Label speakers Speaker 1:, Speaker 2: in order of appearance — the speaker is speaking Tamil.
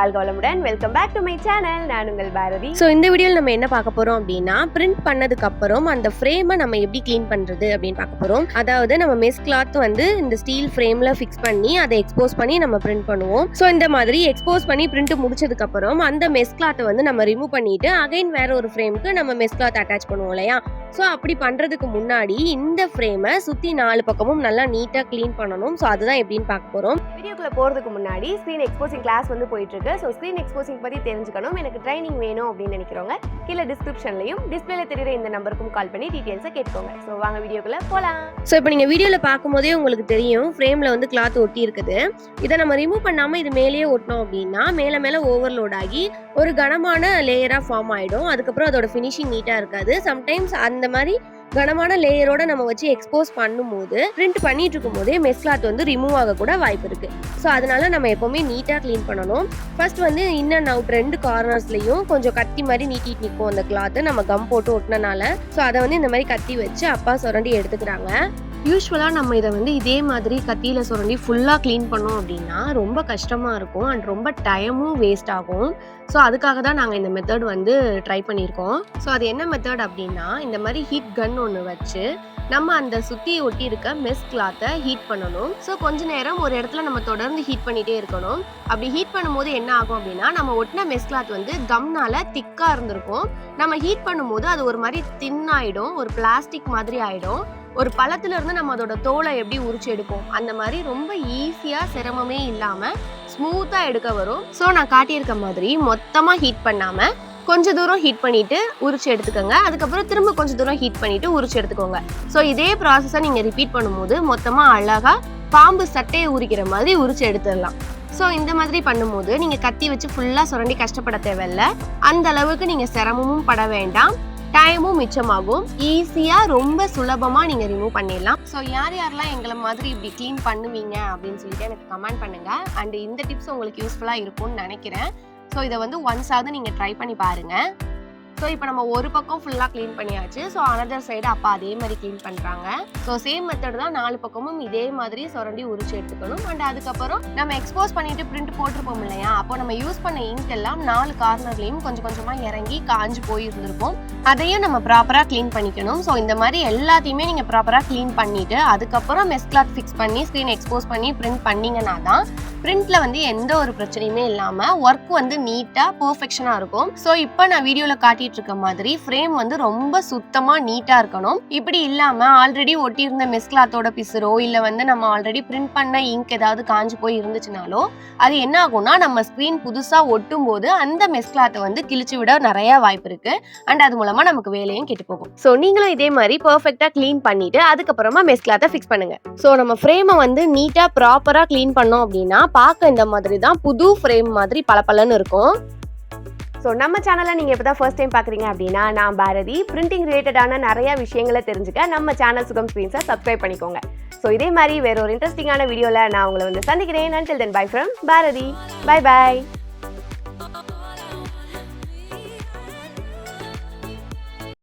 Speaker 1: வாழ்க வளமுடன். Welcome back to my channel. நான் உங்கள் பாரதி.
Speaker 2: ஸோ இந்த வீடியோவில் நம்ம என்ன பார்க்க போறோம் அப்படின்னா, பிரிண்ட் பண்ணதுக்கு அப்புறம் அந்த ஃப்ரேமை நம்ம எப்படி க்ளீன் பண்றது அப்படின்னு பார்க்க போறோம். அதாவது நம்ம மெஸ் கிளாத் வந்து இந்த ஸ்டீல் ஃப்ரேம்ல ஃபிக்ஸ் பண்ணி அதை எக்ஸ்போஸ் பண்ணி நம்ம பிரிண்ட் பண்ணுவோம். ஸோ இந்த மாதிரி எக்ஸ்போஸ் பண்ணி பிரிண்ட் முடிச்சதுக்கு அப்புறம் அந்த மெஸ் கிளாத்தை வந்து நம்ம ரிமூவ் பண்ணிட்டு அகைன் வேற ஒரு ஃப்ரேமுக்கு நம்ம மெஸ் கிளாத் அட்டாச் பண்ணுவோம் இல்லையா. ஸோ அப்படி பண்றதுக்கு முன்னாடி இந்த ஃப்ரேமை சுத்தி 4 பக்கமும் நல்லா நீட்டா க்ளீன் பண்ணணும். ஸோ அதுதான் எப்படின்னு பார்க்க போறோம்.
Speaker 1: வீடியோக்குள்ள போறதுக்கு முன்னாடி ஸ்க்ரீன் எக்ஸ்போசிங் கிளாஸ் வந்து போயிட்டு இருக்கு. ஸோ ஸ்க்ரீன் எக்ஸ்போசிங் பத்தி தெரிஞ்சுக்கணும், எனக்கு ட்ரைனிங் வேணும் அப்படின்னு நினைக்கிறவங்க கீழே டிஸ்கிரிப்ஷன்லையும் டிஸ்பிளேல தெரியுற இந்த நம்பருக்கும் கால் பண்ணி டீடைல்ஸை கேட்டுக்கோங்க. ஸோ வாங்க வீடியோக்குள்ள போலாம்.
Speaker 2: ஸோ இப்போ நீங்க வீடியோல பார்க்கும்போதே உங்களுக்கு தெரியும் ஃப்ரேம்ல வந்து கிளாத் ஒட்டி இருக்குது. இதை நம்ம ரிமூவ் பண்ணாம இது மேலேயே ஒட்டினோம் அப்படின்னா மேல ஓவர்லோட் ஆகி ஒரு கனமான லேயரா ஃபார்ம் ஆயிடும். அதுக்கப்புறம் அதோட ஃபினிஷிங் நீட்டா இருக்காது. சம்டைம்ஸ் அந்த மாதிரி கனமான லேயரோட நம்ம வச்சு எக்ஸ்போஸ் பண்ணும்போது பிரிண்ட் பண்ணிட்டு இருக்கும் போதே மெஸ் கிளாத் வந்து ரிமூவ் ஆக கூட வாய்ப்பு இருக்கு. ஸோ அதனால நம்ம எப்பவுமே நீட்டா கிளீன் பண்ணணும். ஃபர்ஸ்ட் வந்து இன் அண்ட் அவுட் 2 கார்னர்ஸ்லயும் கொஞ்சம் கத்தி மாதிரி நீட்டிட்டு நிற்கும் அந்த கிளாத், நம்ம கம் போட்டு ஒட்டினால. ஸோ அதை வந்து இந்த மாதிரி கத்தி வச்சு அப்பா சுரண்டி எடுத்துக்கிறாங்க. யூஸ்வலாக நம்ம இதை வந்து இதே மாதிரி கத்தியில் சுரண்டி ஃபுல்லாக க்ளீன் பண்ணோம் அப்படின்னா ரொம்ப கஷ்டமாக இருக்கும் அண்ட் ரொம்ப டைமும் வேஸ்ட் ஆகும். ஸோ அதுக்காக தான் நாங்கள் இந்த மெத்தட் வந்து ட்ரை பண்ணியிருக்கோம். ஸோ அது என்ன மெத்தட் அப்படின்னா, இந்த மாதிரி ஹீட் கன் ஒன்று வச்சு நம்ம அந்த சுற்றி ஒட்டி இருக்க மெஸ் கிளாத்தை ஹீட் பண்ணணும். ஸோ கொஞ்ச நேரம் ஒரு இடத்துல நம்ம தொடர்ந்து ஹீட் பண்ணிகிட்டே இருக்கணும். அப்படி ஹீட் பண்ணும்போது என்ன ஆகும் அப்படின்னா, நம்ம ஒட்டின மெஸ் கிளாத் வந்து கம்னால திக்காக இருந்திருக்கும். நம்ம ஹீட் பண்ணும்போது அது ஒரு மாதிரி தின் ஆகிடும், ஒரு பிளாஸ்டிக் மாதிரி ஆகிடும். ஒரு பழத்துல இருந்து நம்ம அதோட தோலை எப்படி உரிச்சு எடுப்போம் அந்த மாதிரி ரொம்ப ஈஸியா சிரமமே இல்லாம ஸ்மூத்தா எடுக்க வரும். ஸோ நான் காட்டியிருக்க மாதிரி மொத்தமா ஹீட் பண்ணாம கொஞ்ச தூரம் ஹீட் பண்ணிட்டு உரிச்சு எடுத்துக்கோங்க. அதுக்கப்புறம் திரும்ப கொஞ்சம் தூரம் ஹீட் பண்ணிட்டு உரிச்சு எடுத்துக்கோங்க. ஸோ இதே ப்ராசஸை நீங்க ரிப்பீட் பண்ணும்போது மொத்தமா அழகா பாம்பு சட்டையை உரிக்கிற மாதிரி உரிச்சு எடுத்துடலாம். ஸோ இந்த மாதிரி பண்ணும்போது நீங்க கத்தி வச்சு ஃபுல்லா சுரண்டி கஷ்டப்பட தேவையில்லை. அந்த அளவுக்கு நீங்க சிரமமும் பட வேண்டாம், டைமும் மிச்சமாகும். ஈஸியா ரொம்ப சுலபமா நீங்க ரிமூவ் பண்ணிடலாம். ஸோ யாரெல்லாம் எங்களை மாதிரி இப்படி க்ளீன் பண்ணுவீங்க அப்படின்னு சொல்லிட்டு எனக்கு கமெண்ட் பண்ணுங்க. அண்ட் இந்த டிப்ஸ் உங்களுக்கு யூஸ்ஃபுல்லா இருக்கும்னு நினைக்கிறேன். ஸோ இதை வந்து ஒன்ஸாவது நீங்க ட்ரை பண்ணி பாருங்க. ஸோ இப்போ நம்ம ஒரு பக்கம் ஃபுல்லாக க்ளீன் பண்ணியாச்சு. ஸோ அனதர் சைடு அப்பா அதே மாதிரி க்ளீன் பண்ணுறாங்க. ஸோ சேம் மெத்தட் தான், 4 பக்கமும் இதே மாதிரி சுரண்டி உரிச்சு எடுத்துக்கணும். அண்ட் அதுக்கப்புறம் நம்ம எக்ஸ்போஸ் பண்ணிட்டு பிரிண்ட் போட்டிருப்போம் இல்லையா, அப்போ நம்ம யூஸ் பண்ண இங்க் எல்லாம் 4 கார்னர்லையும் கொஞ்சம் கொஞ்சமாக இறங்கி காஞ்சு போய் இருந்திருக்கும். அதையும் நம்ம ப்ராப்பராக க்ளீன் பண்ணிக்கணும். ஸோ இந்த மாதிரி எல்லாத்தையுமே நீங்கள் ப்ராப்பராக க்ளீன் பண்ணிட்டு அதுக்கப்புறம் மெஸ் கிளாத் ஃபிக்ஸ் பண்ணி ஸ்க்ரீன் எக்ஸ்போஸ் பண்ணி பிரிண்ட் பண்ணிங்கன்னா தான் பிரிண்ட்ல வந்து எந்த ஒரு பிரச்சனையுமே இல்லாமல் ஒர்க் வந்து நீட்டாக பர்ஃபெக்ஷனாக இருக்கும். ஸோ இப்போ நான் வீடியோவில் காட்டிட்டு இருக்க மாதிரி ஃப்ரேம் வந்து ரொம்ப சுத்தமா நீட்டா இருக்கணும். இப்படி இல்லாம ஆல்ரெடி ஒட்டி இருந்த மெஸ் கிளாத்தோட பிசுரோ இல்ல வந்து நம்ம ஆல்ரெடி பிரிண்ட் பண்ண இங்க் ஏதாவது காஞ்சு போய் இருந்துச்சுனாலோ அது என்ன ஆகும்னா, நம்ம ஸ்கிரீன் புதுசா ஒட்டும் போது அந்த மெஸ் கிளாத்தை வந்து கிழிச்சு விட நிறைய வாய்ப்பு இருக்கு. அண்ட் அது மூலமா நமக்கு வேலையும் கெட்டு போகும். ஸோ நீங்களும் இதே மாதிரி பர்ஃபெக்டா கிளீன் பண்ணிட்டு அதுக்கப்புறமா மெஸ் கிளாத்தை ஃபிக்ஸ் பண்ணுங்க. ஸோ நம்ம ஃப்ரேமை வந்து நீட்டா ப்ராப்பரா கிளீன் பண்ணோம் அப்படின்னா பார்க்க இந்த மாதிரி தான் புது ஃப்ரேம் மாதிரி பளபளன்னு இருக்கும்.
Speaker 1: ஸோ நம்ம சேனலை நீங்கள் இப்போ தான் ஃபர்ஸ்ட் டைம் பார்க்குறீங்க அப்படின்னா, நான் பாரதி. பிரிண்டிங் ரிலேட்டடான நிறையா விஷயங்களை தெரிஞ்சுக்க நம்ம சேனல் சுகம் ஸ்க்ரீன்ஸை சப்ஸ்கிரைப் பண்ணிக்கோங்க. ஸோ இதே மாதிரி வேற ஒரு இன்ட்ரெஸ்டிங்கான வீடியோவில் நான் உங்களை வந்து சந்திக்கிறேன். Until then, bye from Bharathi. Bye bye.